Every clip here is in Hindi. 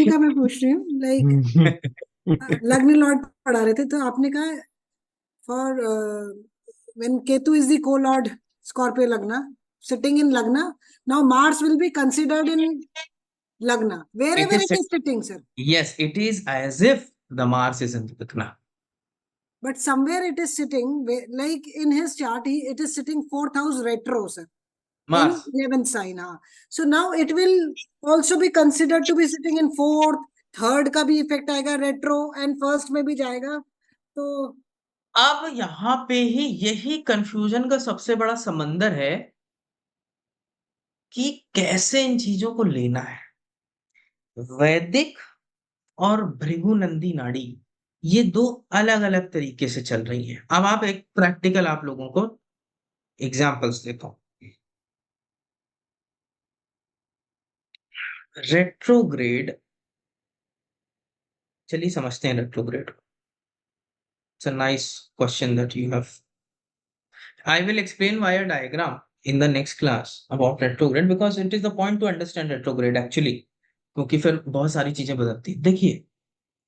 प्रॉपर्टी का मैं पूछ रही हूँ, लाइक लग्न लॉर्ड पढ़ा रहे थे, तो आपने कहा for when Ketu is the को लॉर्ड स्कॉर्पियो लग्ना सिटिंग इन लग्ना, now Mars will be considered in lagna It wherever is, it is sitting, sir. yes, it is as if the Mars is in Lagna. But somewhere it is sitting, like in his chart, it is sitting fourth house retro, sir, in Mars. 11th sign. हाँ. So now it will also be considered to be sitting in fourth, third का भी इफेक्ट आएगा retro, and first में भी जाएगा. तो अब यहाँ पे ही यही कंफ्यूजन का सबसे बड़ा समंदर है कि कैसे इन चीजों को लेना है। वैदिक और भृगुनंदी नाड़ी, ये दो अलग अलग तरीके से चल रही हैं। अब आप एक प्रैक्टिकल आप लोगों को एग्जांपल्स देता हूं। रेट्रोग्रेड, चलिए समझते हैं retrograde. It's a nice question that you have. I will explain via diagram in the next class about retrograde because it is the point to understand retrograde actually, क्योंकि फिर बहुत सारी चीजें बदलती हैं। देखिए,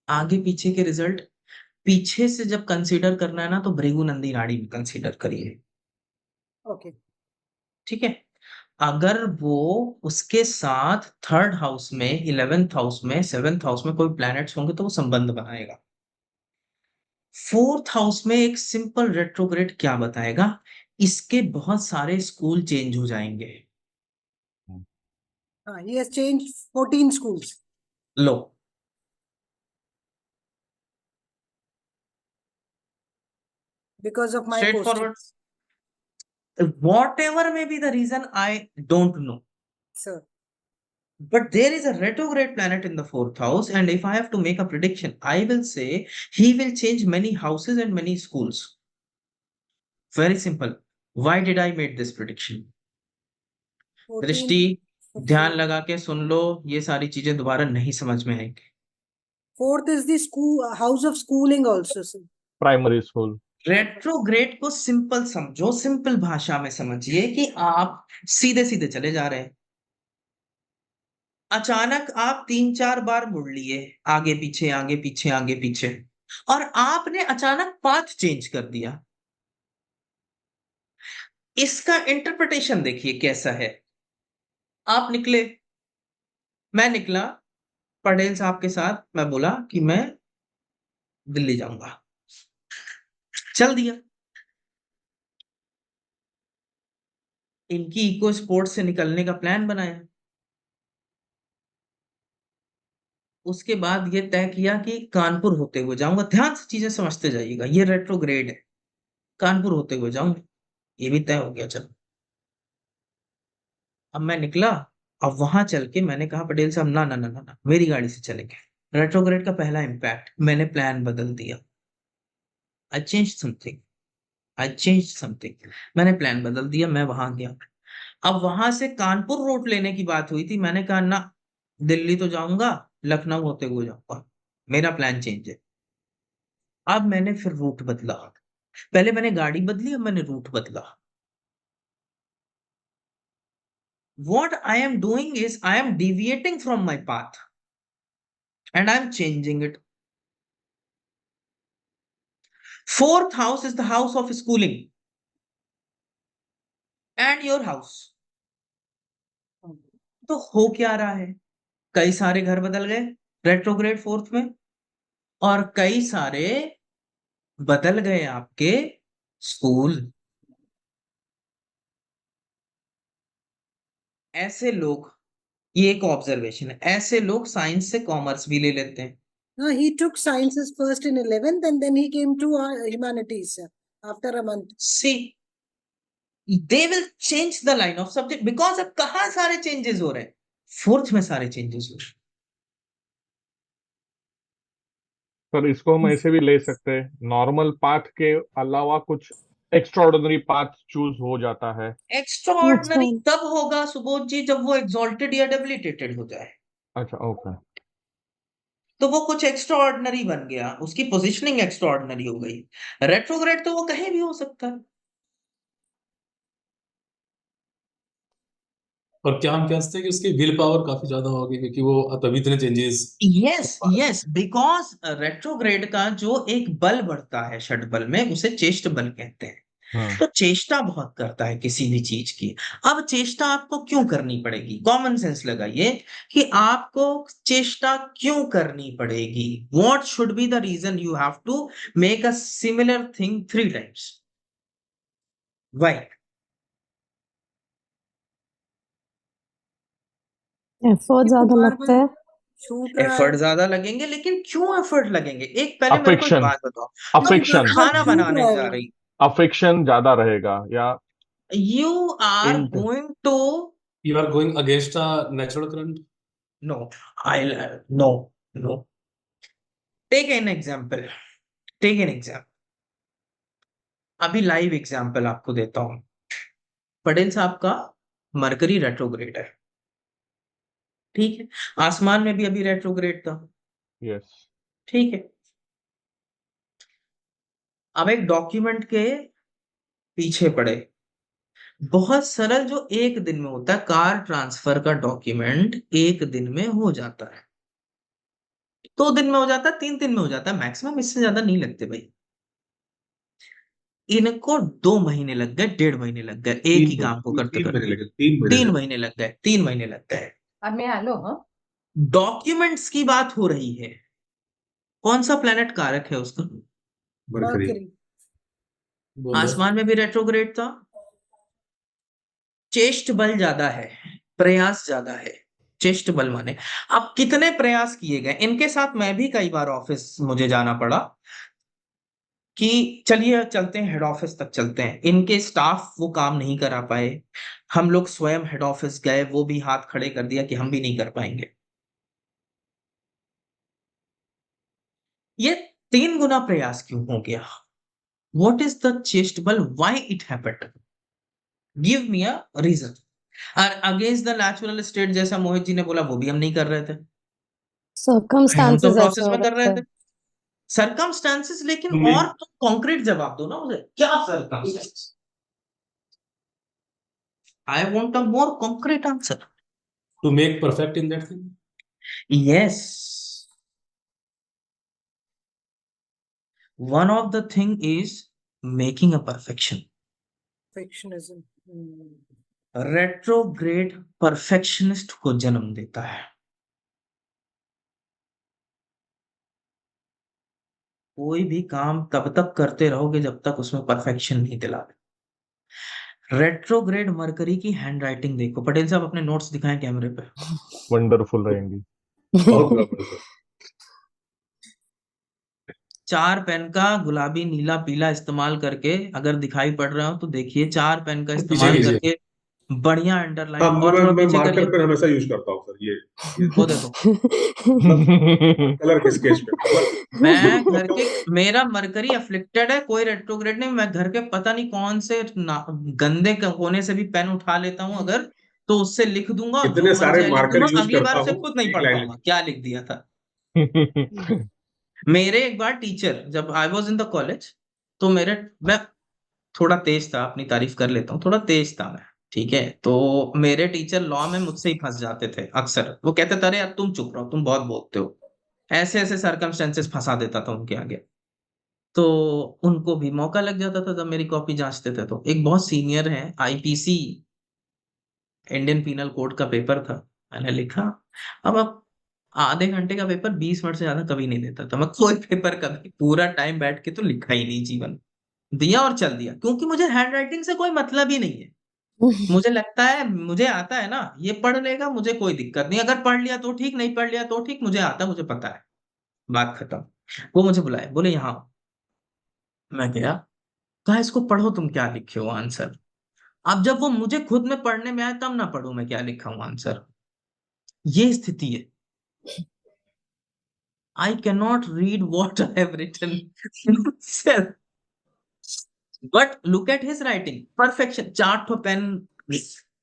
आगे पीछे के रिजल्ट पीछे से जब कंसीडर करना है ना, तो भृगुनंदी नाड़ी भी कंसीडर करिए, ओके. ठीक है। अगर वो उसके साथ थर्ड हाउस में, 11th हाउस में, 7th हाउस में कोई प्लैनेट्स होंगे तो वो संबंध बनाएगा। फोर्थ हाउस में एक सिंपल रेट्रोग्रेड क्या बताएगा, इसके बहुत सारे स्कूल चेंज हो जाएंगे। He has changed 14 schools low, because of my straight forward, postings, whatever may be the reason, I don't know. sir. But there is a retrograde planet in the fourth house, and if I have to make a prediction, I will say he will change many houses and many schools. Very simple. Why did I make this prediction? 14, दृष्टि, ध्यान 15. लगा के सुन लो, ये सारी चीजें दोबारा नहीं समझ में आएंगी। Fourth is the school house of schooling also, sir. Primary school. Retrograde को सिंपल समझो, सिंपल भाषा में समझिए कि आप सीधे सीधे चले जा रहे हैं, अचानक आप 3-4 बार मुड़ लिए, आगे पीछे आगे पीछे आगे पीछे, और आपने अचानक पाथ चेंज कर दिया। इसका इंटरप्रिटेशन देखिए कैसा है। आप निकले, मैं निकला पटेल साहब के साथ, मैं बोला कि मैं दिल्ली जाऊंगा, चल दिया। इनकी इको स्पोर्ट्स से निकलने का प्लान बनाया, उसके बाद ये तय किया कि कानपुर होते हुए जाऊंगा। ध्यान से चीजें समझते जाइएगा, ये रेट्रोग्रेड है, कानपुर होते हुए जाऊंगा, ये भी तय हो गया। चलो, अब मैं निकला, अब वहां चल के मैंने कहा पटेल साहब ना ना ना ना ना, मेरी गाड़ी से चलेंगे। रेट्रोग्रेड का पहला इम्पैक्ट, मैंने प्लान बदल दिया। I change something, I change something, मैंने प्लान बदल दिया, मैं वहां गया। अब वहां से कानपुर रूट लेने की बात हुई थी, मैंने कहा ना, दिल्ली तो जाऊंगा, लखनऊ होते हुए जाऊंगा, मेरा प्लान चेंज है। अब मैंने फिर रूट बदला, पहले मैंने गाड़ी बदली, अब मैंने रूट बदला। What I am doing is I am deviating from my path and I am changing it. Fourth house is the house of schooling and your house. तो हो क्या रहा है, कई सारे घर बदल गए रेट्रोग्रेड फोर्थ में, और कई सारे बदल गए आपके स्कूल। ऐसे लोग, ये एक ऑब्जर्वेशन है, ऐसे लोग साइंस से कॉमर्स भी ले लेते हैं। No, he took sciences first in 11th and then he came to humanities, sir, after a month. See, they will change the line of subject because अब कहाँ सारे चेंजेस हो रहे हैं, फोर्थ में सारे चेंजेस हो रहे हैं। सर इसको हम ऐसे भी ले सकते हैं, नॉर्मल पाथ के अलावा कुछ एक्स्ट्राऑर्डिनरी पाथ चूज हो जाता है। एक्स्ट्राऑर्डिनरी तब होगा सुबोध जी जब वो एग्जॉल्टेड या डेबिलिटेटेड हो जाए, अच्छा, ओके। तो वो कुछ एक्स्ट्राऑर्डिनरी बन गया, उसकी पोजीशनिंग एक्स्ट्राऑर्डिनरी हो गई। रेट्रोग्रेड तो वो कहीं भी हो सकता है। और क्या हम कह सकते हैं कि उसकी विल पावर काफी ज्यादा होगी, क्योंकि वो तभी इतने changes yes yes, because retrograde का जो एक बल बढ़ता है षट बल में, उसे चेष्ट बल कहते हैं। हम्म तो चेष्टा बहुत करता है किसी भी चीज की। अब चेष्टा आपको क्यों करनी पड़ेगी? कॉमन सेंस लगाइए कि आपको चेष्टा क्यों करनी पड़ेगी। What should be the reason you have to make a similar thing 3 times? Why? Effort क्योंकि ज्यादा बार लगता बार है। छूट रहा एफर्ट है, ज्यादा लगेंगे, लेकिन क्यों एफर्ट लगेंगे? एक पहले मेरे को एक अफेक्शन बात बताओ। तुम अफेक्शन खाना छूट बनाने रहा जा है। रही, अफेक्शन ज्यादा रहेगा या you are इंट going to, you are going against a natural current. no, I'll, no, no. Take an example. Take an example. अभी लाइव एग्जांपल आपको देता हूं। पटेल साहब का मरकरी रेट्रोग्रेड है, ठीक है। आसमान में भी अभी रेट्रोग्रेड था, यस ठीक है। अब एक डॉक्यूमेंट के पीछे पड़े, बहुत सरल, जो एक दिन में होता है, कार ट्रांसफर का डॉक्यूमेंट एक दिन में हो जाता है, 2 दिन में हो जाता है, 3 दिन में हो जाता है मैक्सिमम, इससे ज्यादा नहीं लगते भाई। इनको 2 महीने लग गए, 1.5 महीने लग गए एक ही काम को करते तीन महीने करते। लगे, 3 महीने 3 लगे। महीने लग गए, 3 महीने लग गए। अब मैं आलो हाँ। डॉक्यूमेंट्स की बात हो रही है, कौन सा प्लेनेट कारक है उसका? मरकरी। मरकरी। बोलो। आसमान में भी रेट्रोग्रेड था, चेष्ट बल ज्यादा है, प्रयास ज्यादा है। चेष्ट बल माने अब कितने प्रयास किए गए इनके साथ। मैं भी कई बार ऑफिस मुझे जाना पड़ा कि चलिए चलते हैं हेड ऑफिस तक, चलते हैं। इनके स्टाफ वो काम नहीं करा पाए, हम लोग स्वयं हेड ऑफिस गए, वो भी हाथ खड़े कर दिया कि हम भी नहीं कर पाएंगे। ये 3 गुना प्रयास क्यों हो गया? What is the chest ball? Why it happened? Give me a reason. और अगेंस्ट द नेचुरल स्टेट, जैसा मोहित जी ने बोला, वो भी हम नहीं कर रहे थे, हम तो सर्कमस्टांसेस ऐसे प्रोसेस हो में कर रहे रखे थे। हैं। सरकमस्टांसेस, लेकिन To make और तो कॉन्क्रीट जवाब दो ना मुझे, क्या circumstances? I want a more concrete answer. to make perfect in that thing. Yes, one of the thing is making a perfection. Perfectionism. Retrograde perfectionist को जन्म देता है। कोई भी काम तब तक करते रहोगे जब तक उसमें परफेक्शन नहीं दिलाते। रेट्रोग्रेड मरकरी की हैंडराइटिंग देखो। पटेल साहब अपने नोट्स दिखाएं कैमरे पे। वंडरफुल रहेंगी। बहुत बराबर। 4 पेन का गुलाबी नीला पीला इस्तेमाल करके, अगर दिखाई पड़ रहा हो तो देखिए, 4 पेन का पीछे इस्तेमाल कीजिए। करके बढ़िया अंडरलाइन, हाँ, और थोड़ा मैं पीछे मार्कर करिए, पेन हमेशा यूज करता हूँ सर। ये वो देखो। मतलब कलर के स्केच पे मतलब मैं घर के, मेरा मरकरी अफ्लिक्टेड है, कोई रेट्रोग्रेड नहीं। मैं घर के पता नहीं कौन से गंदे कोने से भी पेन उठा लेता हूँ अगर, तो उससे लिख दूंगा, और जो इतने मन सारे चाहे लिख मार्कर दूंगा, यूज अगली बार करता उसे हूँ, खुद नहीं एक पढ़ लाइन पाऊंगा लिख। क्या लिख दिया था। मेरे एक बार टीचर, जब I was in the college, तो मैं थोड़ा तेज था, अपनी तारीफ कर लेता हूँ, थोड़ा तेज था मैं, ठीक है। तो मेरे टीचर लॉ में मुझसे ही फंस जाते थे अक्सर। वो कहते थे, अरे यार तुम चुप रहो, तुम बहुत बोलते हो। ऐसे ऐसे सर्कमस्टेंसेस फंसा देता था उनके आगे। तो उनको भी मौका लग जाता था जब मेरी कॉपी जांचते थे। तो एक बहुत सीनियर है, आईपीसी, इंडियन पीनल कोड का पेपर था, मैंने लिखा। अब आधे घंटे का पेपर 20 मिनट से ज्यादा कभी नहीं देता था मैं, कोई पेपर कभी पूरा टाइम बैठ के तो लिखा ही नहीं जीवन, दिया और चल दिया, क्योंकि मुझे हैंड राइटिंग से कोई मतलब ही नहीं है। मुझे लगता है, मुझे आता है ना, ये पढ़ लेगा, मुझे कोई दिक्कत नहीं, अगर पढ़ लिया तो ठीक, नहीं पढ़ लिया तो ठीक, मुझे आता, मुझे पता है, बात खत्म। वो मुझे बुलाए, बोले यहाँ आओ। मैं गया, कहा इसको पढ़ो, तुम क्या लिखे हो आंसर। अब जब वो मुझे खुद में पढ़ने में आए, तब ना पढ़ू मैं क्या लिखा हूं आंसर। ये स्थिति है। I can not read what I have written, but look at his writing, perfection. 4 pen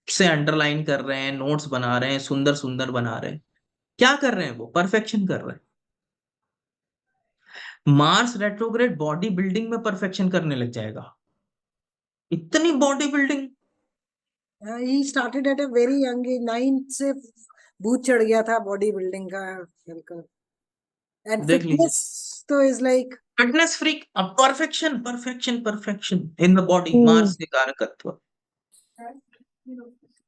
से अंडरलाइन कर रहे हैं, नोट्स बना रहे हैं, सुंदर सुंदर बना रहे हैं। क्या कर रहे हैं? वो परफेक्शन कर रहे हैं। मार्स रेट्रोग्रेड बॉडी बिल्डिंग में परफेक्शन करने लग जाएगा। इतनी body building, he started at a very young age, 9 से भूत चढ़ गया था बॉडी बिल्डिंग का बिल्कुल. And देख लीजिए, fitness तो is like fitness freak, perfection perfection perfection in the body, hmm Mars के कारकत्व.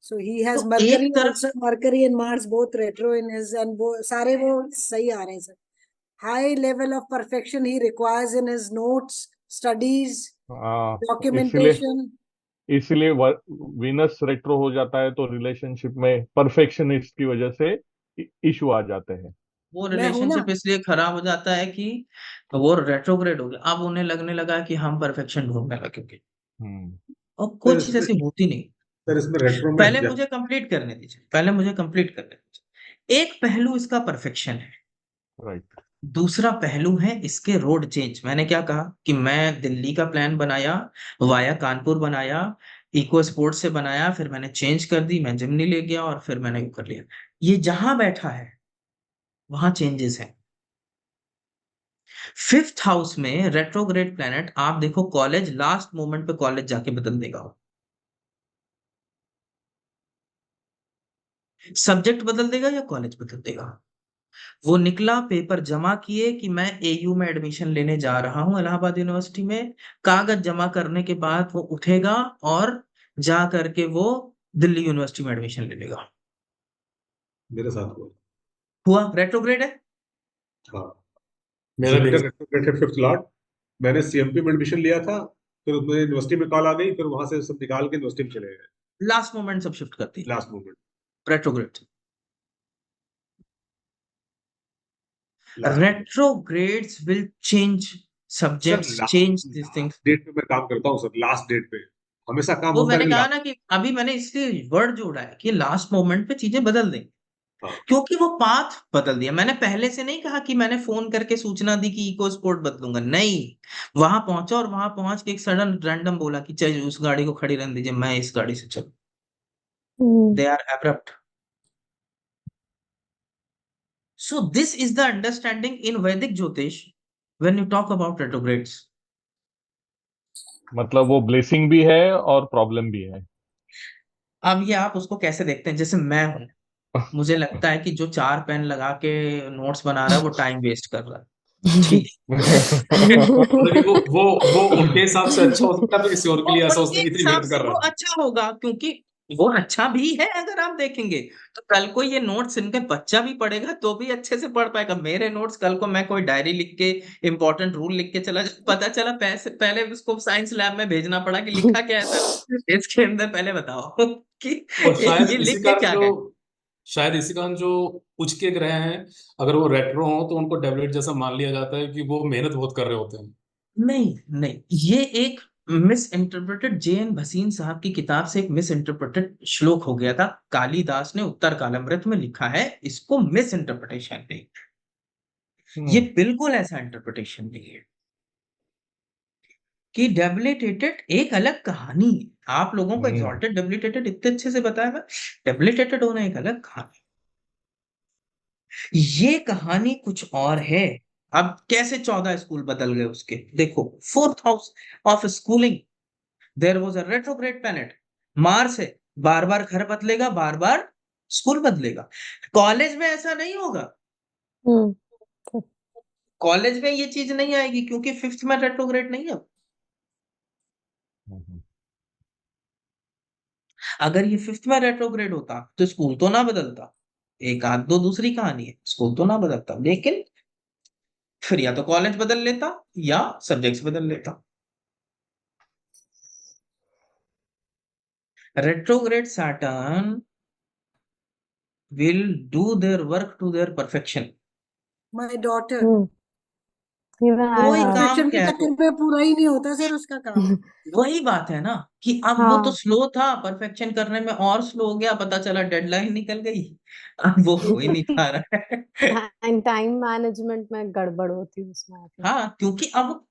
so he has तो Mercury एक तरफ also, Mercury and Mars both retro in his, and वो सारे वो सही आ रहे हैं sir. High level of perfection he requires in his notes, studies, इसलिए documentation. इसलिए वीनस रेट्रो हो जाता है तो रिलेशनशिप में परफेक्शनिस्ट की वजह से इशू आ जाते हैं. वो मैं हूं ना. रिलेशनशिप इसलिए खराब हो जाता है कि वो रेट्रोग्रेड हो गया. अब उन्हें लगने लगा कि हम परफेक्शन ढूंढने लगेंगे, और कोई चीज ऐसी होती नहीं. सर इसमें रेट्रो में पहले मुझे कंप्लीट करने दीजिए. एक पहलू इसका परफेक्शन है, राइट. दूसरा पहलू है इसके रोड चेंज. मैंने क्या कहा कि मैं दिल्ली का प्लान बनाया, वाया कानपुर बनाया, इको स्पोर्ट्स से बनाया, फिर मैंने चेंज कर दी, मैं जिमनी ले गया और फिर मैंने वो कर लिया. ये जहां बैठा है वहां चेंजेस है. 5th हाउस में रेट्रोग्रेड प्लैनेट, आप देखो कॉलेज लास्ट मोमेंट पे कॉलेज जाके बदल देगा. सब्जेक्ट बदल देगा या कॉलेज बदल देगा. वो निकला, पेपर जमा किए कि मैं एयू में एडमिशन लेने जा रहा हूं इलाहाबाद यूनिवर्सिटी में. कागज जमा करने के बाद वो उठेगा और जा करके वो दिल्ली यूनिवर्सिटी में एडमिशन ले लेगा. मेरे साथ हुआ. रेट्रोग्रेड है. हाँ, मेरा भी जुपिटर रेट्रोग्रेड है 5th लॉर्ड. मैंने सीएमपी में एडमिशन लिया था, फिर मुझे यूनिवर्सिटी में कॉल आ गई, फिर वहां से सब निकाल के यूनिवर्सिटी में चले गए. लास्ट मोमेंट सब शिफ्ट करती है last moment. Retrograde. Retrogrades will change subjects, change these things. Date पे मैं काम करता हूँ सर. लास्ट डेट पे हमेशा काम वो होता है. मैंने कहा ना कि अभी मैंने इसलिए वर्ड जोड़ा है कि लास्ट मोमेंट पे चीजें बदल देंगे, क्योंकि वो पाथ बदल दिया. मैंने पहले से नहीं कहा कि मैंने फोन करके सूचना दी कि इको स्पोर्ट बदलूंगा, नहीं. वहां पहुंचा और वहां पहुंच के एक सडन रैंडम बोला कि चल उस गाड़ी को खड़ी रहने दीजिए, मैं इस गाड़ी से चलूं. They are abrupt. So this is the understanding in Vedic Jyotish when you talk about retrogrades. मतलब वो ब्लेसिंग भी है और प्रॉब्लम भी है. अब ये आप उसको कैसे देखते हैं. जैसे मैं हूं, मुझे लगता है कि जो 4 पेन लगा के नोट्स बना रहा है वो टाइम वेस्ट कर रहा है. ठीक वो उनके हिसाब से अच्छा हो सकता है, किसी और के लिए ऐसा उसने इतनी मेहनत कर वो रहा है. अच्छा होगा, क्योंकि वो अच्छा भी है. अगर आप देखेंगे तो कल को ये नोट्स इनके बच्चा भी पढ़ेगा तो भी अच्छे से पढ़ पाएगा. मेरे नोट्स कल को मैं कोई डायरी लिख के इंपॉर्टेंट रूल लिख के चला, पता चला पहले उसको साइंस लैब में भेजना पड़ा कि लिखा क्या है सर इसके अंदर, पहले बताओ कि और शायद ये इसी लिख के क्या है. शायद इसी कारण जो उच्च के ग्रह हैं, अगर वो रेट्रो हो तो उनको डेबिलिट जैसा मान लिया जाता है कि वो मेहनत बहुत कर रहे होते हैं. नहीं, ये एक मिस इंटरप्रेटेड, जे.एन. भसीन साहब की किताब से एक मिस इंटरप्रेटेड श्लोक हो गया था. कालिदास ने उत्तर कालामृत में लिखा है, इसको मिस इंटरप्रिटेशन नहीं. ये बिल्कुल ऐसा इंटरप्रिटेशन नहीं है कि डेबिलिटेटेड एक अलग कहानी है. आप लोगों को एग्जॉल्टेड डेबिलिटेटेड इतने अच्छे से बताया था. डेबिलिटेटेड होना एक अलग कहानी, ये कहानी कुछ और है. अब कैसे 14 स्कूल बदल गए उसके, देखो 4th house of schooling, there was a retrograde planet. Mars है, बार बार घर बदलेगा, बार बार स्कूल बदलेगा. कॉलेज में ऐसा नहीं होगा. कॉलेज में ये चीज नहीं आएगी क्योंकि 5th में रेट्रोग्रेड नहीं है. अगर ये 5th में रेट्रोग्रेड होता तो स्कूल तो ना बदलता. एक आध दो दूसरी कहानी है, स्कूल तो ना बदलता, लेकिन फिर या तो कॉलेज बदल लेता या सब्जेक्ट्स बदल लेता. Retrograde Saturn will do their work to their perfection. My daughter. कोई काम Perfection के क्या है, चक्कर में पूरा ही नहीं होता सर उसका काम. वही बात है ना कि अब वो तो स्लो था, परफेक्शन करने में और स्लो हो गया, पता चला डेडलाइन निकल गई, अब वो हो ही नहीं पा रहा है. टाइम मैनेजमेंट में गड़बड़ होती है उसमें. हाँ, क्योंकि अब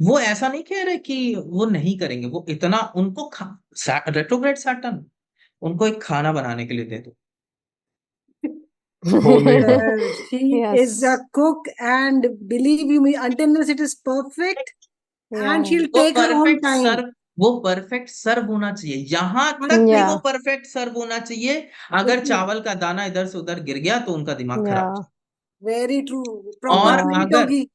वो ऐसा नहीं कह रहे कि वो नहीं करेंगे. वो इतना उनको रेट्रोग्रेड सैटर्न उनको एक खाना बनाने के लिए दे दो. She is a cook, and believe you me, until unless it is perfect, and she'll वो take her own perfect time. सर्व वो परफेक्ट सर्व होना चाहिए, यहाँ तक भी Yeah. वो परफेक्ट सर्व होना चाहिए। अगर बिल्कुल। चावल का दाना इधर से उधर गिर गया तो उनका दिमाग खराब हो Yeah. वेरी ट्रू, और प्रॉपर Yeah. प्लेट अगर होगी।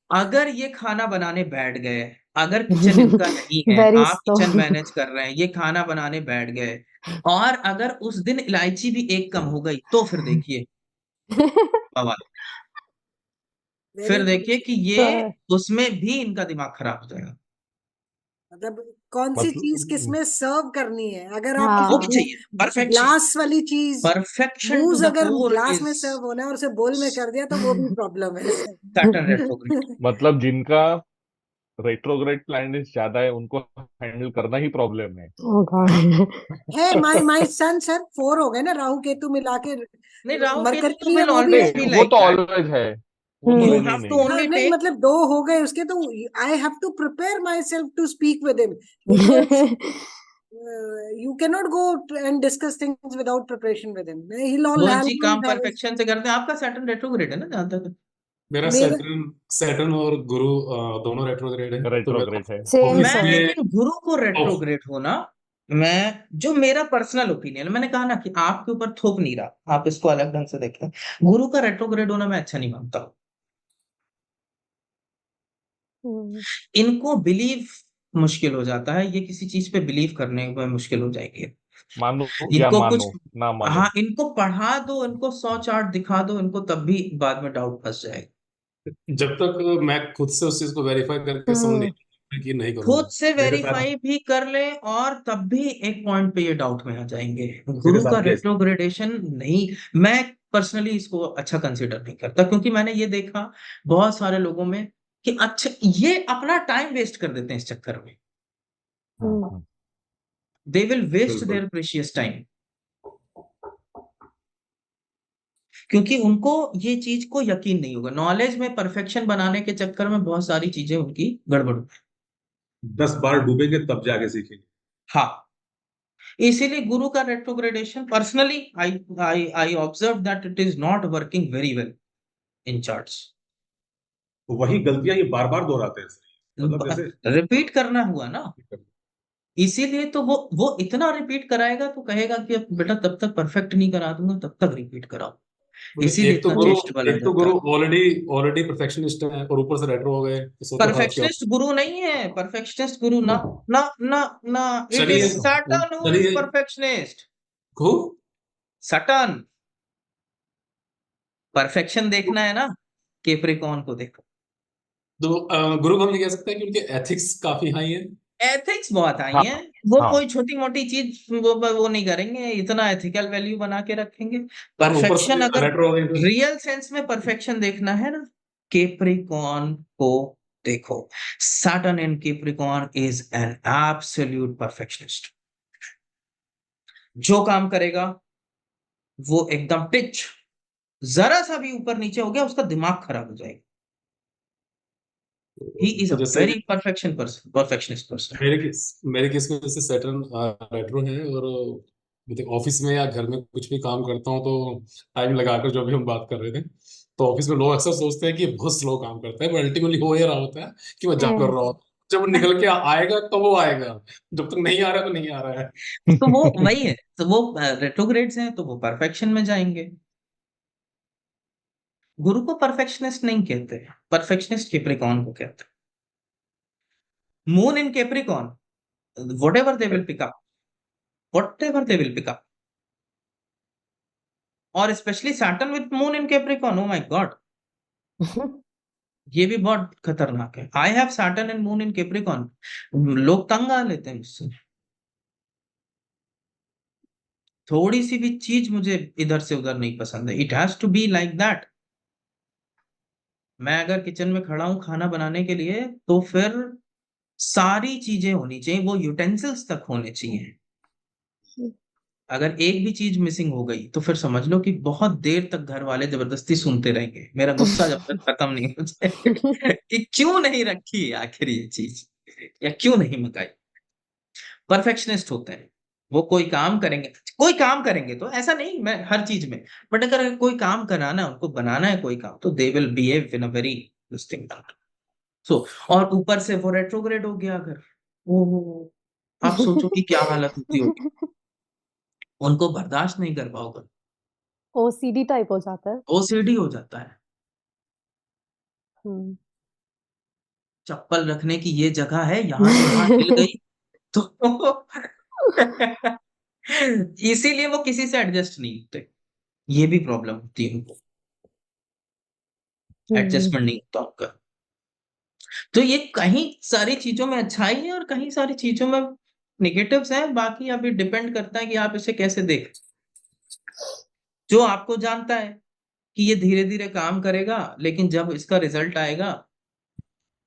अगर ये खाना बनाने बैठ गए, अगर किचन इनका नहीं है, Very आप किचन slow. मैनेज कर रहे हैं, ये खाना बनाने बैठ गए और अगर उस दिन इलायची भी एक कम हो गई तो फिर देखिए बवाल। वेरी फिर ट्रू। देखिए कि ये So, उसमें भी इनका दिमाग खराब हो जाएगा। मतलब कौन सी चीज किस मतलब में सर्व करनी है, अगर आप वो हाँ, भी किसी चाहिए, परफेक्ट चाहिए, ग्लास वाली चीज, परफेक्शन टू मूज द अगर कोर ग्लास में इज सर्व होना है और उसे बोल में कर दिया तो वो भी प्रॉब्लम है सैटर्न रेट्रोग्रेड। मतलब जिनका रेट्रोग्रेड प्लैनेट्स ज्यादा है उनको हैंडल करना ही प्रॉब्लम है। oh God. है। माय सन सर 4 हो गए ना, राहु केतु मिला के। नहीं, राहु केतु मरकरी तो भी है, विल वो भी है। ऑलवेज बी नहीं वो लाइक तो दैट, ऑलवेज है, वो तो यू लेना ही हैव टू नहीं है। ओनली नहीं टेक। मतलब 2 हो गए उसके, तो I have to prepare myself to speak with him, because you cannot go and discuss things without preparation with him. He'll all Mohit ji always काम have his, परफेक्शन से करते हैं। आपका सैटर्न रेट्रोग्रेड है ना जहां तक? मेरा मेरा सैटर्न सैटर्न और गुरु दोनों रेट्रोग्रेड है, तो मेरा रेट्रोग्रेड है। Same ऑफिस मैं sir. में लेकिन गुरु को ऑफ रेट्रोग्रेड होना, मैं जो मेरा पर्सनल ओपिनियन है, मैंने कहा ना कि आपके ऊपर थोप नहीं रहा, आप इसको अलग ढंग से देखें। गुरु का रेट्रोग्रेड होना मैं अच्छा नहीं मानता हूं। Hmm. इनको बिलीव मुश्किल हो जाता है, ये किसी चीज पे बिलीव करने में मुश्किल हो जाएगी मानो या इनको कुछ। मानो ना मानो। हाँ, इनको पढ़ा दो, इनको 100 चार्ट दिखा दो, इनको तब भी बाद में डाउट फंस जाएगा। जब तक मैं खुद से उस चीज को वेरीफाई करके समझ Hmm. नहीं कि नहीं खुद करूंगा। से मेरे साथ वेरीफाई भी कर ले और तब भी एक पॉइंट पे ये डाउट में आ जाएंगे। मेरे गुरु का साथ भी ऐसा रेट्रोग्रेडेशन नहीं, मैं पर्सनली इसको अच्छा कंसिडर नहीं करता, क्योंकि मैंने ये देखा बहुत सारे लोगों में कि अच्छा ये अपना टाइम वेस्ट कर देते हैं इस चक्कर में। Hmm. दे विल वेस्ट बिल्कुल। देयर प्रेशियस टाइम, क्योंकि उनको ये चीज को यकीन नहीं होगा। नॉलेज में परफेक्शन बनाने के चक्कर में बहुत सारी चीजें उनकी गड़बड़ होती 10 बार डूबेंगे तब जाके सीखेंगे। हैं। हाँ, इसीलिए गुरु का retrogradation personally I observe that it is not working very well in charts. तो वही गलतियां ये बार बार दोहराते हैं सर। मतलब जैसे रिपीट करना हुआ ना, इसीलिए तो वो इतना रिपीट कराएगा तो कहेगा कि अब बेटा तब तक परफेक्ट नहीं करा दूंगा, तब तक रिपीट कराओ। इसीलिए इतना चेष्टबल आ एक तो जाता गुरु है। ऑलरेडी ऑलरेडी परफेक्शनिस्ट है और ऊपर से रेट्रो हो गए, तो सोचो हालत क्या परफेक्शनिस्ट गुरु नहीं है, परफेक्शनिस्ट गुरु ना, होगी। ना ना ना, इट इज चलिए सैटर्न हु इज चलिए परफेक्शनिस्ट। को सटर्न, परफेक्शन देखना है ना, केप्रिकॉन को देखो। तो गुरु को हम ये कह सकते हैं कि उनके एथिक्स काफी हाई है। एथिक्स बहुत आई हाँ है, वो हाँ। कोई छोटी मोटी चीज वो नहीं करेंगे, इतना एथिकल वैल्यू बना के रखेंगे। और ऊपर परफेक्शन से अगर रेट्रो हो गई तो रियल सेंस में परफेक्शन देखना है ना, केप्रिकॉन को देखो। Saturn in Capricorn is an absolute perfectionist. जो काम करेगा वो एकदम टिच, जरा सा भी ऊपर नीचे हो गया उसका दिमाग खराब हो जाएगा। ही इज अ तो जैसे वेरी परफेक्शनिस्ट पर्सन। मेरे केस में जैसे सैटर्न रेट्रो है, और मतलब ऑफिस में या घर में कुछ भी काम करता हूँ तो टाइम लगाकर, जो भी हम बात कर रहे थे, तो ऑफिस में लोग अक्सर सोचते हैं कि ये बहुत स्लो काम करता है, पर अल्टीमेटली हो ये रहा होता है कि मैं जॉब कर रहा हूँ। जब वो निकल के आएगा तो वो आएगा, जब तक नहीं आ रहा तो नहीं आ रहा है। तो वो वही है, तो वो रेट्रोग्रेड्स हैं तो वो परफेक्शन में जाएंगे। गुरु को परफेक्शनिस्ट नहीं कहते, परफेक्शनिस्ट केप्रिकॉन को कहते हैं। Moon in Capricorn, whatever they will pick up, whatever they will pick up, और specially Saturn with moon in Capricorn, oh my God, ये भी बहुत खतरनाक है। I have Saturn and moon in Capricorn, लोग तंग आ लेते हैं मुझसे। थोड़ी सी भी चीज मुझे इधर से उधर नहीं पसंद है, it has to be like that. मैं अगर किचन में खड़ा हूं खाना बनाने के लिए तो फिर सारी चीजें होनी चाहिए, वो यूटेंसिल्स तक होने चाहिए। अगर एक भी चीज मिसिंग हो गई तो फिर समझ लो कि बहुत देर तक घर वाले जबरदस्ती सुनते रहेंगे, मेरा गुस्सा जब तक खत्म नहीं हो जाए कि क्यों नहीं रखी आखिर ये चीज, या क्यों नहीं मंगाई। परफेक्शनिस्ट होते हैं, वो कोई काम करेंगे तो ऐसा नहीं मैं हर चीज में, बट अगर कोई काम कराना है उनको, बनाना है कोई काम, तो they will behave in a very this thing. So और ऊपर से वो रेट्रोग्रेड हो गया अगर, ओ आप सोचो कि क्या हालत होती होगी, उनको बर्दाश्त नहीं कर पाओगे, ओसीडी टाइप हो जाता है। ओसीडी हो जाता है। हम्म चप्पल रखने की ये जगह है, यहाँ से वहां हिल गई तो इसीलिए वो किसी से एडजस्ट नहीं होते, ये भी प्रॉब्लम होती है उनको, एडजस्टमेंट नहीं होता उनका। तो ये कहीं सारी चीजों में अच्छाई है और कहीं सारी चीजों में निगेटिव्स हैं, बाकी अभी डिपेंड करता है कि आप इसे कैसे देख। जो आपको जानता है कि ये धीरे धीरे काम करेगा, लेकिन जब इसका रिजल्ट आएगा,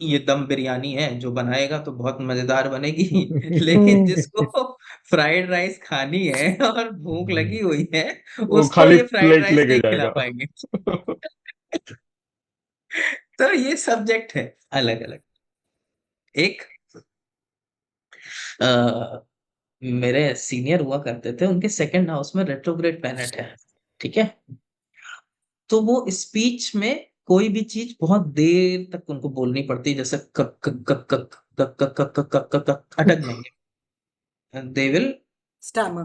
ये दम बिरयानी है, जो बनाएगा तो बहुत मजेदार बनेगी लेकिन जिसको फ्राइड राइस खानी है और भूख लगी हुई है, वो उसको खाली ये फ्राइड प्लेट राइस लेके नहीं खिला जाएगा। पाएंगे। तो ये सब्जेक्ट है अलग अलग। एक आ, मेरे सीनियर हुआ करते थे, उनके सेकंड हाउस में रेट्रोग्रेड प्लैनेट है, ठीक है। तो वो स्पीच में कोई भी चीज बहुत देर तक उनको बोलनी पड़ती है, जैसे कक कक कक कक कक कक कक कक कक कक कक, अटक जाएंगे, दे विल Stammer.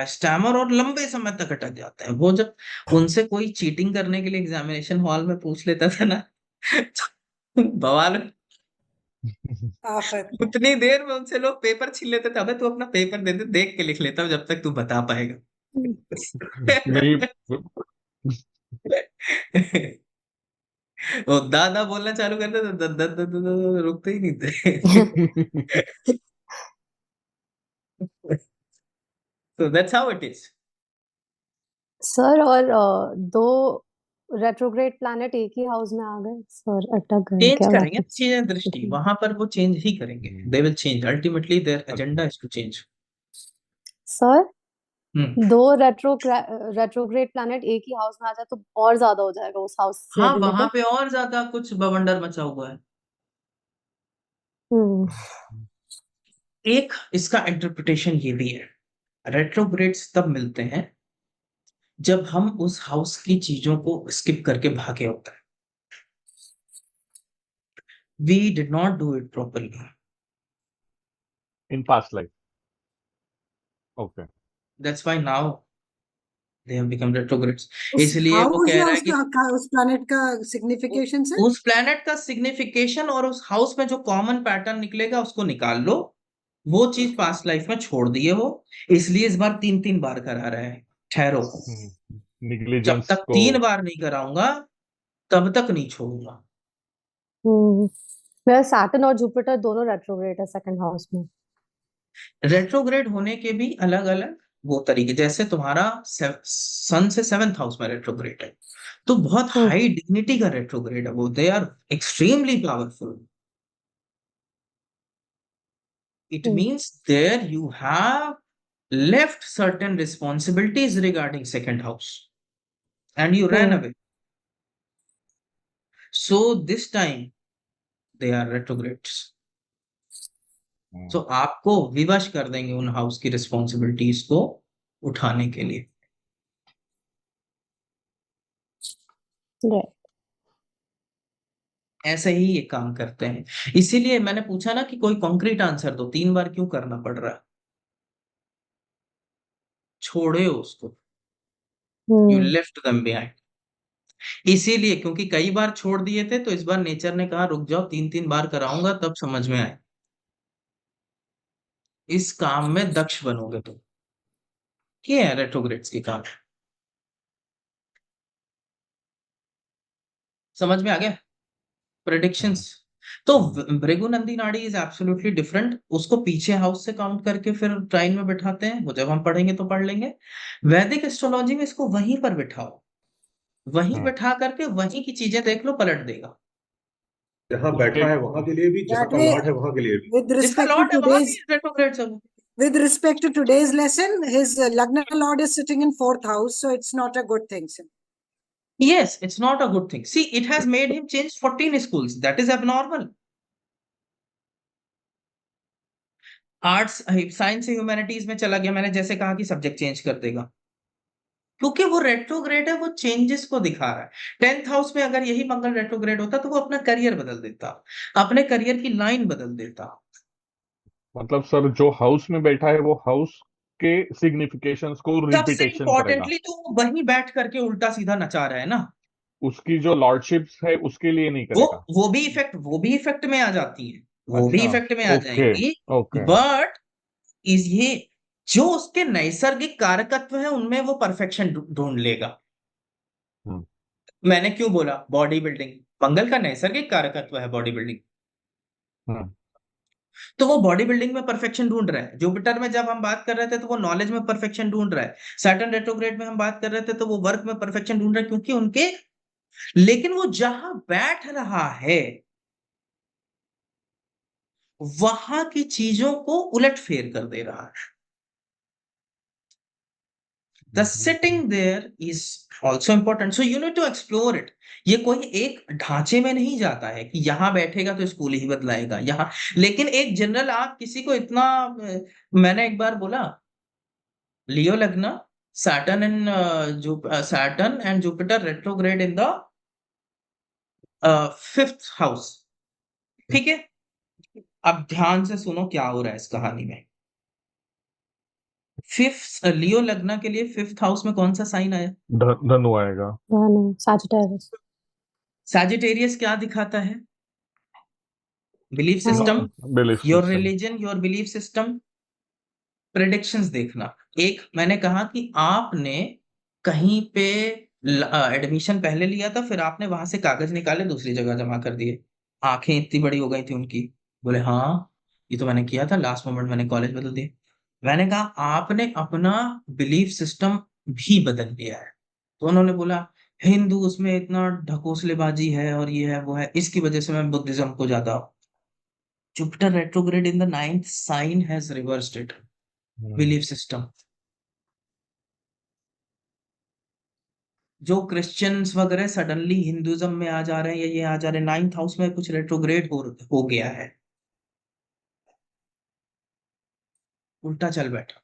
स्टैमर, और लंबे समय तक अटक जाते हैं। वो जब उनसे कोई चीटिंग करने के लिए एग्जामिनेशन हॉल में पूछ लेता था ना, बवाल। आफत. उतनी देर में उनसे लोग पेपर छीन लेते थे, अबे तू अपना पेपर दे दे, देख के लिख लेता हूँ जब तक तू बता पाएगा। मेरी वो दादा बोलना चालू करते तो दद दद दद दद रुकते ही नहीं थे। So that's how it is. Sir, और दो रेट्रोग्रेड प्लैनेट एक ही हाउस में आ गए सर, अटक गए चेंज क्या करेंगे वापस? चीजें, दृष्टि वहां पर वो चेंज ही करेंगे, they will change, ultimately their agenda is to change. Sir, hmm. दो रेट्रोग्रेड प्लैनेट एक ही हाउस में आ जाए तो और ज्यादा हो जाएगा उस हाउस से हाँ, वहां रिलेटेड। पे और ज्यादा कुछ बवंडर मचा हुआ है। हम्म एक इसका इंटरप्रिटेशन ये भी है, रेट्रोग्रेड्स तब मिलते हैं जब हम उस हाउस की चीजों को स्किप करके भागे होते हैं। We did not do it properly, in past life. Okay. That's why now they have become retrogrades. उस इसलिए वो हाउस कह या रहा है कि उस प्लैनेट का सिग्निफिकेशन से उस प्लेनेट का सिग्निफिकेशन और उस हाउस में जो कॉमन पैटर्न निकलेगा उसको निकाल लो। वो चीज Okay. पास्ट लाइफ में छोड़ दिए हो, इसलिए इस बार 3-3 बार करा रहे हैं। ठहरो, जब निग्लिजेंस तक को 3 बार नहीं कराऊंगा तब तक नहीं छोड़ूंगा। हम्म मेरा सैटर्न और जुपिटर दोनों रेट्रोग्रेड है सेकंड हाउस में। रेट्रोग्रेड होने के भी अलग अलग वो तरीके, जैसे तुम्हारा सन से 7th हाउस में रेट्रोग्रेड है, तो बहुत हम्म हाई डिग्निटी का रेट्रोग्रेड है वो, they are extremely powerful. It hmm means there you have left certain responsibilities regarding second house and you ran hmm away. So this time they are retrogrades. So आपको विवश कर देंगे उन हाउस की रिस्पॉन्सिबिलिटीज को उठाने के लिए। right. ऐसे ही ये काम करते हैं। इसीलिए मैंने पूछा ना कि कोई कॉन्क्रीट आंसर दो, 3 बार क्यों करना पड़ रहा है? छोड़े उसको, you hmm left them behind. इसीलिए क्योंकि कई बार छोड़ दिए थे, तो इस बार नेचर ने कहा रुक जाओ, 3-3 बार कराऊंगा तब समझ में आए। इस काम में दक्ष बनोगे तुम। ये है रेट्रोग्रेड्स के काम। समझ में आ गया? प्रेडिक्शंस। तो भृगुनंदी नाड़ी इज एब्सोल्युटली डिफरेंट, उसको पीछे हाउस से काउंट करके फिर ट्राइन में बिठाते हैं, वो जब हम पढ़ेंगे तो पढ़ लेंगे। वैदिक एस्ट्रोलॉजी में इसको वहीं पर बिठाओ, वहीं बिठा करके वहीं की चीजें देख लो, पलट देगा। जहाँ उसके बैठा है वहां के लिए भी, जहाँ That का way, लॉर्ड है वहां के लिए भी। with जिसका respect to लॉर्ड है वहां today's भी रेट्रोग्रेड सब। with respect to today's lesson, his Lagna Lord is sitting in 4th house, so it's not a good thing, sir. Yes, it's not a good thing. See, it has made him change 14 schools. That is abnormal. Arts science humanities में चला गया, मैंने जैसे कहा कि सब्जेक्ट चेंज कर देगा, क्योंकि वो रेट्रोग्रेड है, वो चेंजेस को दिखा रहा है। 10th हाउस में अगर यही मंगल रेट्रोग्रेड होता तो वो अपना करियर बदल देता, अपने करियर की लाइन बदल देता। मतलब सर जो हाउस में बैठा है वो हाउस के सिग्निफिकेशंस को सबसे रिपीटेशन करेगा, इंपॉर्टेंटली तो वो वहीं बैठ करके उल्टा सीधा नचा रहा है ना, उसकी जो लॉर्डशिप्स है उसके लिए नहीं करेगा। वो भी इफेक्ट में आ जाती है, वो भी अच्छा, इफेक्ट में आ ओके जाएंगी। ओके। बट इस ये जो उसके नैसर्गिक कारकत्व है उनमें वो परफेक्शन ढूंढ लेगा। हम्म, मैंने क्यों बोला बॉडी बिल्डिंग, मंगल का नैसर्गिक कारकत्व है बॉडी बिल्डिंग, हम्म, तो वो बॉडी बिल्डिंग में परफेक्शन ढूंढ रहा है। जुपिटर में जब हम बात कर रहे थे तो वो नॉलेज में परफेक्शन ढूंढ रहा है। सैटर्न रेट्रोग्रेड में हम बात कर रहे थे तो वो वर्क में परफेक्शन ढूंढ रहा है, क्योंकि उनके, लेकिन वो जहां बैठ रहा है वहां की चीजों को उलट फेर कर दे रहा है। The sitting there is also important, so you need to explore it. ये कोई एक ढांचे में नहीं जाता है कि यहां बैठेगा तो स्कूल ही बदलाएगा यहाँ, लेकिन एक जनरल आप किसी को इतना मैंने एक बार बोला लियो लग्न, Saturn and Jupiter retrograde in the 5th house, ठीक है। अब ध्यान से सुनो क्या हो रहा है इस कहानी में। फिफ्थ लियो लग्न के लिए 5th हाउस में कौन सा साइन आया? धनु आएगा। धनु, सैजिटेरियस। सैजिटेरियस क्या दिखाता है? Belief system, belief your system. Religion, your belief system, predictions देखना। एक मैंने कहा कि आपने कहीं पे एडमिशन पहले लिया था, फिर आपने वहां से कागज निकाले दूसरी जगह जमा कर दिए, आंखें इतनी बड़ी हो गई थी उनकी, बोले हाँ ये तो मैंने किया था, लास्ट मोमेंट मैंने कॉलेज बदल दिया। मैंने कहा आपने अपना बिलीफ सिस्टम भी बदल लिया है। तो उन्होंने बोला हिंदू उसमें इतना ढकोसलेबाजी है और ये है वो है, इसकी वजह से मैं बुद्धिज्म को ज्यादा। Jupiter retrograde in the 9th sign has reversed it. Belief system. जो क्रिश्चियंस वगैरह सडनली हिंदुइज्म में आ जा रहे हैं या ये आ जा रहे हैं, 9th हाउस में कुछ रेट्रोग्रेड हो गया है, उल्टा चल बैठा।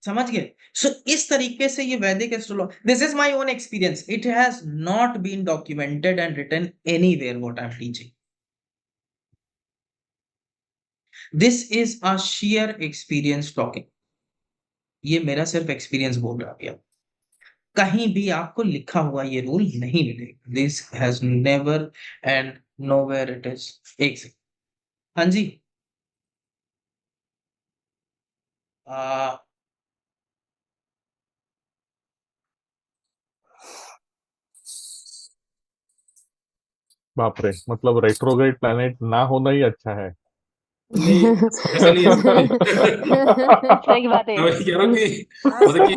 समझ गए? सो इस तरीके से ये Vedic astrology, this is my own experience, it has not been documented and written anywhere what I am teaching. This is a share experience talking, ये मेरा सिर्फ एक्सपीरियंस बोल रहा है। कहीं भी आपको लिखा हुआ ये रूल नहीं मिलेगा। This has never and nowhere it is. एक सेकंड, हाँ जी, आ, बाप रे, मतलब रेट्रोग्रेड प्लैनेट ना होना ही अच्छा है। नहीं, ऐसा नहीं है। सही बात है। मैं वही कह रहा हूँ कि मतलब कि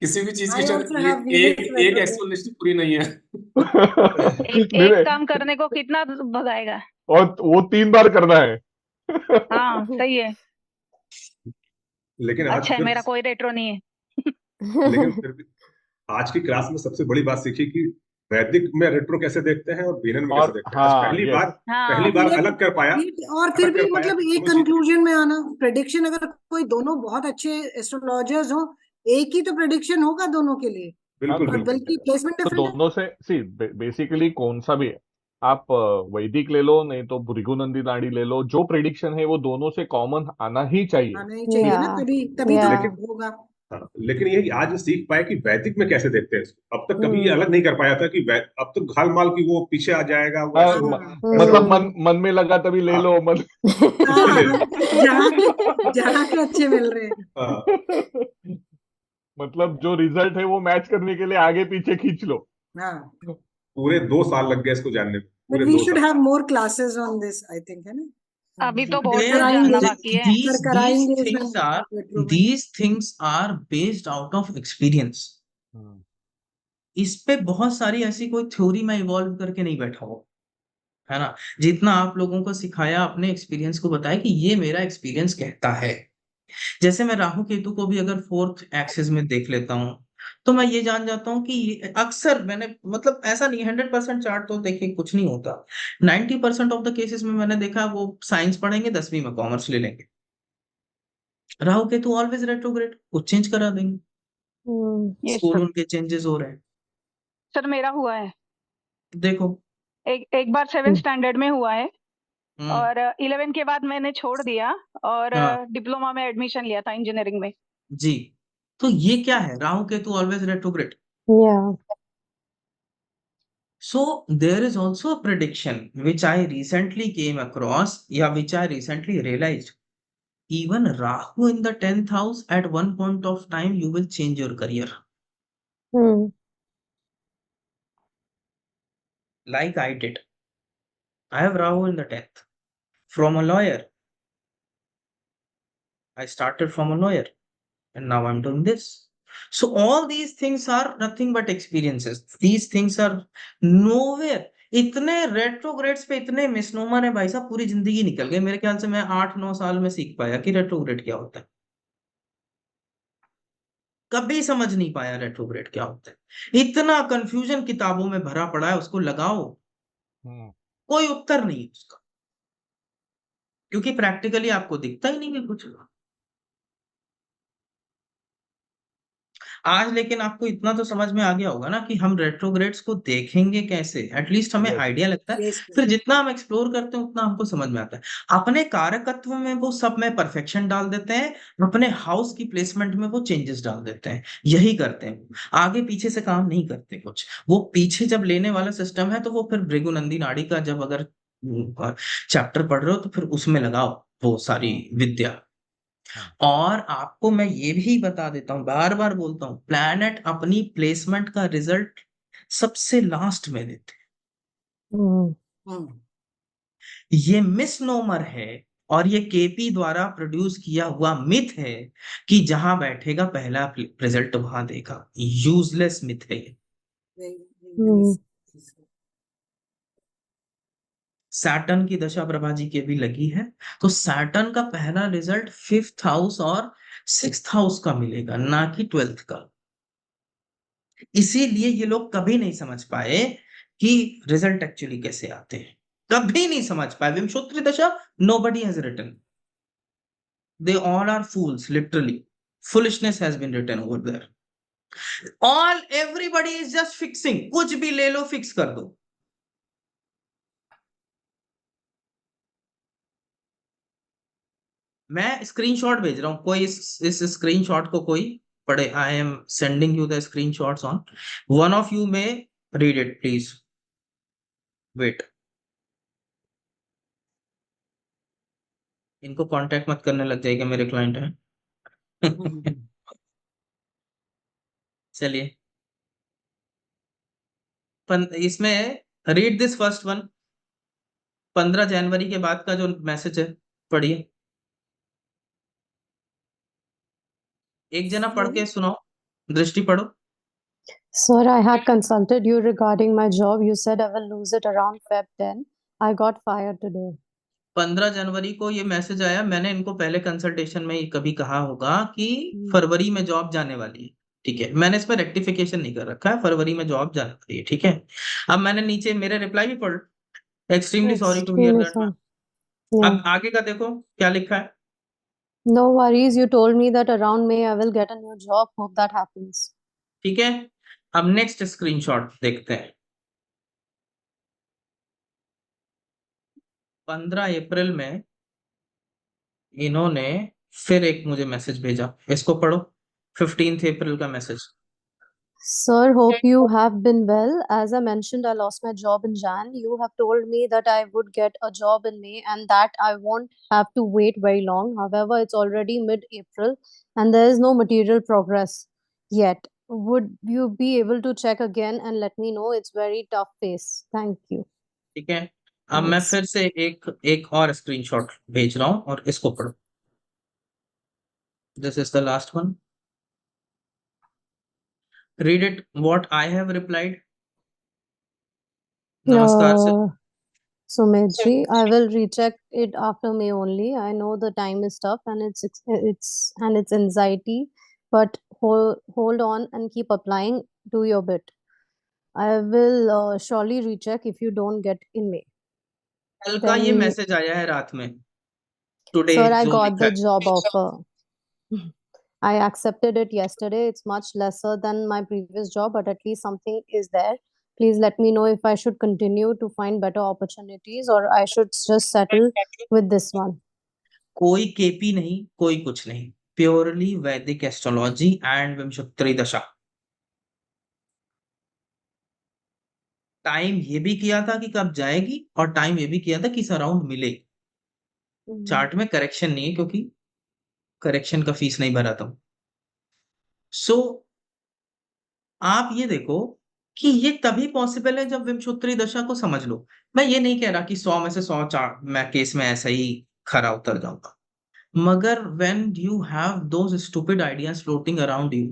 किसी भी चीज की I शायद also have एक Venus एक एक retrograde. एक्सप्लेनेशन पूरी नहीं है। एक नहीं, नहीं, काम करने को कितना भगाएगा। और वो 3 बार करना है। हाँ सही है, लेकिन आज अच्छा है फिर मेरा कोई रेट्रो नहीं है। लेकिन फिर भी आज की क्लास में सबसे बड़ी बात सीखी कि वैदिक में रेट्रो कैसे देखते हैं और वीनन में कैसे और देखते हैं। आज हाँ, पहली यस, बार हाँ अलग कर पाया, और फिर अलग भी कर पाया मतलब कि एक दोनों चीजें। कंक्लूजन में आना, प्रेडिक्शन अगर कोई दोनों बहुत अच्छे एस्ट्रोलॉजर्स हो, एक ही तो प्रेडिक्शन होगा दोनों के लिए, बिल्कुल और बिल्कुल बल्कि प्लेसमेंट तो डिफरेंट है। दोनों से सी बेसिकली कौन सा भी है, आप वैदिक ले लो नहीं तो भृगुनंदी नाड़ी ले लो, जो प्रेडिक्शन है वो दोनों से कॉमन आना ही चाहिए। आना ही चाहिए ना, या तभी तभी तो लेकिन होगा। हाँ, लेकिन ये कि आज सीख पाए कि वैदिक में कैसे देखते हैं इसको। अब तक कभी ये हम्म अलग नहीं कर पाया था कि अब तो घाल माल की वो पीछे आ जाएगा, वो हाँ, ऐसे होगा, ऐसे मतलब होगा। मन में लगा तभी ले लो मन। हाँ ले हाँ, लो। जहाँ के अच्छे मिल रहे हैं। हाँ, मतलब जो रिजल्ट है वो मैच करने के लिए आगे पीछे खींच लो। हाँ, पूरे 2 साल लग गए इसको जानने में, बट पूरे वी 2 शुड साल। Have more classes on this, I think, है ना। अभी तो सर बहुत कुछ कराएंगे, जानना बाकी है। सर कराएंगे इसमें things are retro में। these things are based out of experience. इस पे बहुत सारी ऐसी कोई थ्योरी में इवॉल्व करके नहीं बैठा हो, है ना। जितना आप लोगों को सिखाया अपने एक्सपीरियंस को बताया कि ये मेरा एक्सपीरियंस कहता है। जैसे मैं राहु केतु को भी अगर 4th एक्सिस में देख लेता हूँ तो मैं ये जान जाता हूँ कि अक्सर मैंने, मतलब ऐसा नहीं 100% चार्ट तो देखिए कुछ नहीं होता, 90% ऑफ द केसेस में मैंने देखा वो साइंस पढ़ेंगे 10वीं में कॉमर्स ले लेंगे, राहु केतु ऑलवेज रेट्रोग्रेड, कुछ चेंज करा देंगे, ये स्कूल सर, उनके चेंजेस हो रहे हैं। सर मेरा हुआ है। देखो एक बार 7th हम्म। स्टैंडर्ड में हुआ है हम्म, और 11 के बाद मैंने छोड़ दिया और हाँ डिप्लोमा में एडमिशन लिया था इंजीनियरिंग में। जी। तो ये क्या है, Rahu Ketu always retrograde. Yeah. So there is also a prediction which I recently came across, yeah, which I recently realized. Even Rahu in the 10th house, at one point of time, you will change your career. Hmm. Like I did. I have Rahu in the 10th. From a lawyer, I started from a lawyer, and now I'm doing this. So all these things are nothing but experiences. These things are nowhere. इतने रेट्रोग्रेड्स पे इतने मिसनोमर है भाई साहब, पूरी जिंदगी निकल गई। मेरे ख्याल से मैं 8-9 साल में सीख पाया कि रेट्रोग्रेड क्या होता है। कभी समझ नहीं पाया रेट्रोग्रेड क्या होता है। इतना कंफ्यूजन किताबों में भरा पड़ा है, उसको लगाओ हम्म, कोई उत्तर नहीं उसका, क्योंकि प्रैक्टिकली आपको दिखता ही नहीं है कुछ। आज लेकिन आपको इतना तो समझ में आ गया होगा ना कि हम रेट्रोग्रेड्स को देखेंगे कैसे, एटलीस्ट हमें yes. आइडिया लगता है। Yes, फिर जितना हम एक्सप्लोर करते हैं उतना हमको समझ में आता है। अपने कारकत्व में वो सब में परफेक्शन डाल देते हैं, अपने हाउस की प्लेसमेंट में वो चेंजेस डाल देते हैं। यही करते हैं, आगे पीछे से काम नहीं करते कुछ। वो पीछे जब लेने वाला सिस्टम है तो वो फिर भृगुनंदी नाड़ी का जब अगर चैप्टर पढ़ रहे हो तो फिर उसमें लगाओ वो सारी विद्या। और आपको मैं ये भी बता देता हूँ, बार बार बोलता हूँ, प्लैनेट अपनी प्लेसमेंट का रिजल्ट सबसे लास्ट में देते Hmm. Hmm. हैं। ये मिसनोमर है और ये केपी द्वारा प्रोड्यूस किया हुआ मिथ है कि जहां बैठेगा पहला रिजल्ट वहां देगा। यूजलेस मिथ है ये। Hmm. सैटर्न की दशा प्रभा जी के भी लगी है, तो सैटर्न का पहला रिजल्ट 5th हाउस और 6th हाउस का मिलेगा, ना कि 12th का। इसीलिए ये लोग कभी नहीं समझ पाए कि रिजल्ट एक्चुअली कैसे आते हैं, कभी नहीं समझ पाए। विंशोत्तरी दशा nobody has written, they all are fools, literally foolishness has been written over there, all everybody is just fixing, कुछ भी ले लो फिक्स कर दो। मैं स्क्रीनशॉट भेज रहा हूं, कोई इस स्क्रीनशॉट को कोई पढ़े। I am sending you the screenshots on, one of you may read it please, wait. इनको कांटेक्ट मत करने लग जाएगा, मेरे क्लाइंट हैं। चलिए इसमें रीड दिस फर्स्ट वन, 15 जनवरी के बाद का जो मैसेज है पढ़िए। एक जना पढ़ के सुनाओ, दृष्टि पढ़ो। Sir, I had consulted you regarding my job. You said I will lose it around Feb 10. I got fired today. 15 जनवरी को ये मैसेज आया। मैंने इनको पहले कंसल्टेशन में कभी कहा होगा कि फरवरी में जॉब जाने वाली है, ठीक है। मैंने इस पर रेक्टिफिकेशन नहीं कर रखा है, फरवरी में जॉब जाने वाली है, ठीक है। अब मैंने नीचे मेरे रिप्लाई भी पढ़, extremely sorry to hear Extremely that. sorry. Yeah. अब आगे का देखो क्या लिखा है। No worries. You told me that around May I will get a new job. Hope that happens. ठीक है, अब नेक्स्ट स्क्रीनशॉट देखते हैं। 15 अप्रैल में इन्होंने फिर एक मुझे मैसेज भेजा, इसको पढ़ो। 15 अप्रैल का message. Sir, hope you have been well. As I mentioned, I lost my job in Jan. You have told me that I would get a job in May and that I won't have to wait very long. However, it's already mid-April and there is no material progress yet. Would you be able to check again and let me know? It's very tough phase. Thank you. ठीक है, अब मैं फिर से एक और स्क्रीनशॉट भेज रहा हूं और इसको पढ़ो। This is the last one, read it what I have replied. नमस्कार sir. Sumedji, I will recheck it after May only. I know the time is tough and it's anxiety, but hold on and keep applying. Do your bit. I will surely recheck if you don't get in May. कल का ये Then, मैसेज आया है रात में, टुडे sir, I जो got लिखा the है। job offer. I accepted it yesterday. It's much lesser than my previous job, but at least something is there. Please let me know if I should continue to find better opportunities or I should just settle with this one. कोई केपी नहीं, कोई कुछ नहीं, प्योरली वैदिक एस्ट्रोलॉजी एंड विंशोत्तरी दशा। टाइम ये भी किया था कि कब जाएगी और टाइम ये भी किया था किस अराउंड मिलेगी। चार्ट में करेक्शन नहीं है क्योंकि करेक्शन का फीस नहीं भरा था। सो आप ये देखो कि ये तभी पॉसिबल है जब विंशोत्तरी दशा को समझ लो। मैं ये नहीं कह रहा कि 100 में से 100 चार्ट मैं केस में ऐसा ही खरा उतर जाऊंगा, मगर when you have those stupid ideas floating around you,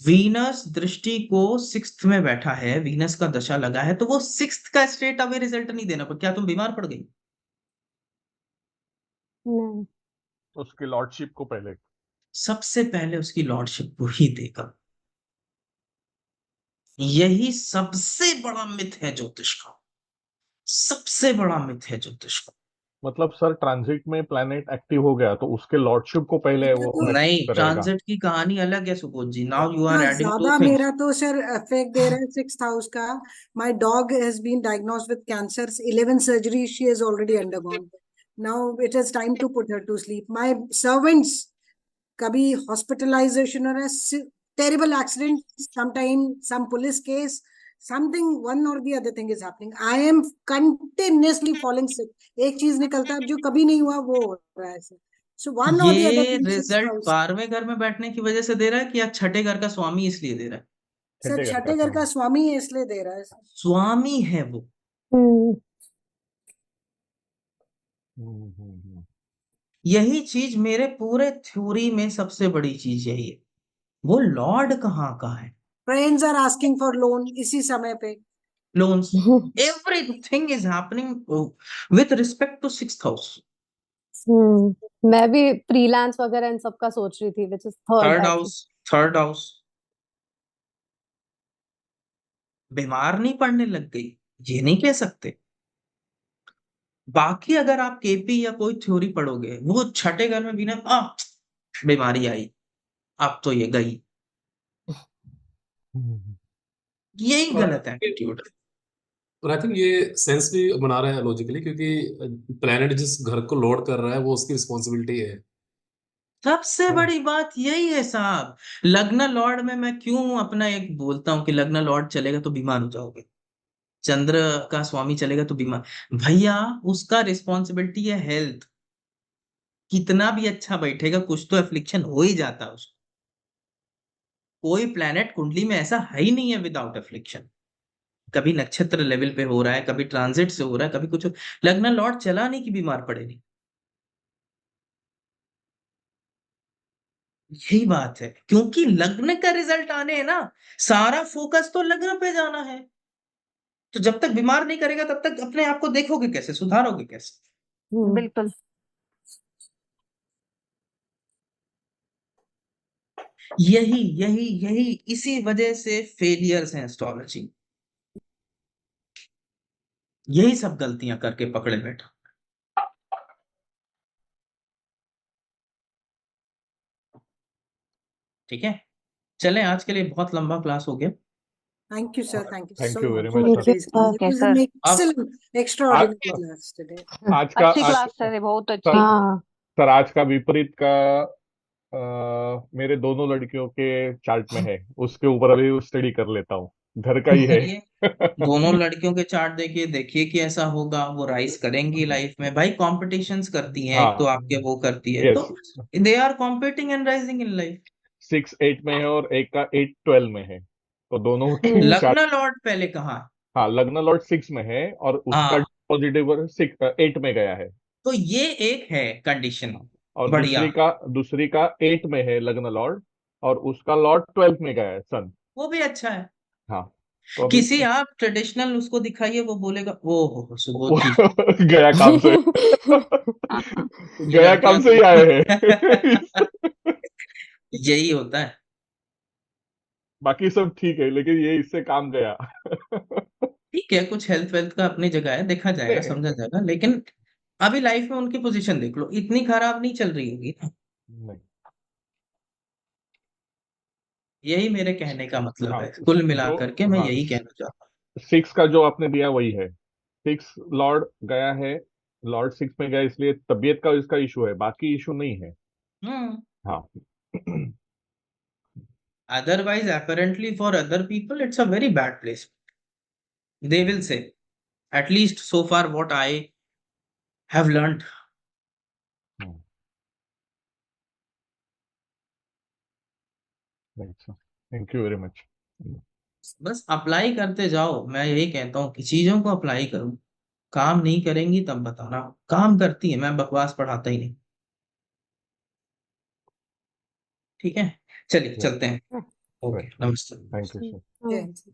Venus दृष्टि को 6th में बैठा है, वीनस का दशा लगा है, तो वो 6th का स्ट्रेट अवे रिजल्ट नहीं देना। पर क्या तुम बीमार पड़ गई? नहीं। उसकी लॉर्डशिप को पहले सबसे पहले उसकी लॉर्डशिप को ही देगा। यही सबसे बड़ा मिथ है ज्योतिष का, सबसे बड़ा मिथ है ज्योतिष का। मतलब सर ट्रांजिट में प्लैनेट एक्टिव हो गया तो उसके लॉर्डशिप को पहले वो affect नहीं, करेगा। ट्रांजिट की कहानी अलग है सुबोध जी। नाउ यू आर इतना एडिंग टू ज्यादा थिंग्स। मेरा तो सर इफेक्ट दे रहा है 6th हाउस का। My dog has been diagnosed with cancer, 11 surgery she has already undergone. Now it is time to put her to sleep. My servants, कभी हॉस्पिटलाइजेशन हो रहा है, terrible accident, sometime some police case, something one or the other thing is happening. I am continuously falling sick. एक चीज निकलता है, अब जो कभी नहीं हुआ वो हो रहा है sir. So one or the other ये thing, 6th रिजल्ट house. 12वें घर में बैठने की वजह से दे रहा है कि या छठे घर का स्वामी इसलिए दे रहा है? सर छठे घर का स्वामी है इसलिए दे रहा है सर। स्वामी है वो। यही चीज मेरे पूरे थ्योरी में सबसे बड़ी चीज यही है। वो लॉर्ड कहाँ का है? Friends are asking for loan इसी समय पे। Loans, everything is happening with respect to 6th house. मैं भी फ्रीलांस वगैरह इन सब का सोच रही थी, which is थर्ड हाउस बीमार नहीं पड़ने लग गई, ये नहीं कह सकते। बाकी अगर आप केपी या कोई थ्योरी पढ़ोगे, वो छठे घर में भी ना बीमारी आई, अब तो ये गई, यही गलत एटीट्यूड। और आई थिंक ये सेंस भी बना रहा है लॉजिकली, क्योंकि प्लेनेट जिस घर को लोड कर रहा है वो उसकी रिस्पॉन्सिबिलिटी है। सबसे बड़ी बात यही है साहब। लग्न लॉर्ड में मैं क्यों अपना एक बोलता हूँ कि लग्न लॉर्ड चलेगा तो बीमार हो जाओगे, चंद्र का स्वामी चलेगा तो बीमार। भैया उसका रिस्पॉन्सिबिलिटी है हेल्थ। कितना भी अच्छा बैठेगा कुछ तो एफ्लिक्शन हो ही जाता है उसको। कोई प्लैनेट कुंडली में ऐसा है ही नहीं है विदाउट एफ्लिक्शन। कभी नक्षत्र लेवल पे हो रहा है, कभी ट्रांजिट से हो रहा है, कभी कुछ। लग्न लॉर्ड चला नहीं कि बीमार पड़े नहीं। यही बात है, क्योंकि लग्न का रिजल्ट आने है ना, सारा फोकस तो लग्न पे जाना है। तो जब तक बीमार नहीं करेगा तब तक अपने आप को देखोगे कैसे, सुधारोगे कैसे? बिल्कुल। यही यही यही इसी वजह से फेलियर्स हैं एस्ट्रोलॉजी। यही सब गलतियां करके पकड़े बैठा। ठीक है, चलें, आज के लिए बहुत लंबा क्लास हो गया। Thank you sir, thank you Thank so you much very for much, sir. today's class. It Okay, was sir. an excellent, extraordinary आज class today. आज का अच्छी क्लास है, बहुत अच्छी। हाँ, सर आज का विपरीत का मेरे दोनों लड़कियों के चार्ट में है, उसके ऊपर अभी स्टडी कर लेता हूँ, घर का ही है। दोनों लड़कियों के चार्ट देखिए, देखिए कि ऐसा होगा, वो राइज करेंगी लाइफ में। भाई कॉम्पिटिशंस करती हैं, एक तो हाँ आपके वो करती है, यस, तो they are competing and rising in life. 6 8 में है और एक का 8 12 में है, तो दोनों के चार्ट। लग्न लॉर्ड पहले कहाँ? हाँ, लग्न लॉर्ड 6 में है और उसका हाँ, पॉजिटिव 8 में गया है, तो ये एक है कंडीशन। और बढ़िया, दूसरी का 8 में है लग्न लॉर्ड, और उसका लॉर्ड 12 में गया है सन। वो भी अच्छा है। हाँ, तो अभी किसी आप ट्रेडिशनल उसको दिखाइए, वो बोलेगा ओ हो सुबोध जी गया काम से ये गया काम लड़कियां से ही आए हैं। यही होता है। बाकी सब ठीक है, लेकिन ये इससे काम गया। ठीक है, कुछ हेल्थ वेल्थ का अपनी जगह है, देखा जाएगा, समझा जाएगा, लेकिन अभी लाइफ में उनकी पोजीशन देख लो, इतनी खराब नहीं चल रही होगी ना। नहीं, यही मेरे कहने का मतलब हाँ, है, कुल मिला जो करके मैं हाँ यही कहना चाहता हूँ। 6 का जो आपने दिया वही है। 6 लॉर्ड गया है, लॉर्ड 6 में गया, इसलिए तबीयत का इसका इशू है, बाकी इशू नहीं है। हाँ। Otherwise, apparently for other people, it's a very bad place. They will say, at least so far what I have learned. Thank you very much. बस अप्लाई करते जाओ, मैं यही कहता हूँ कि चीजों को अप्लाई करो। काम नहीं करेंगी तब बताना, काम करती है, मैं बकवास पढ़ाता ही नहीं। ठीक है, चलिए चलते हैं। ओके, नमस्ते। Thank you sir. जय हिंद।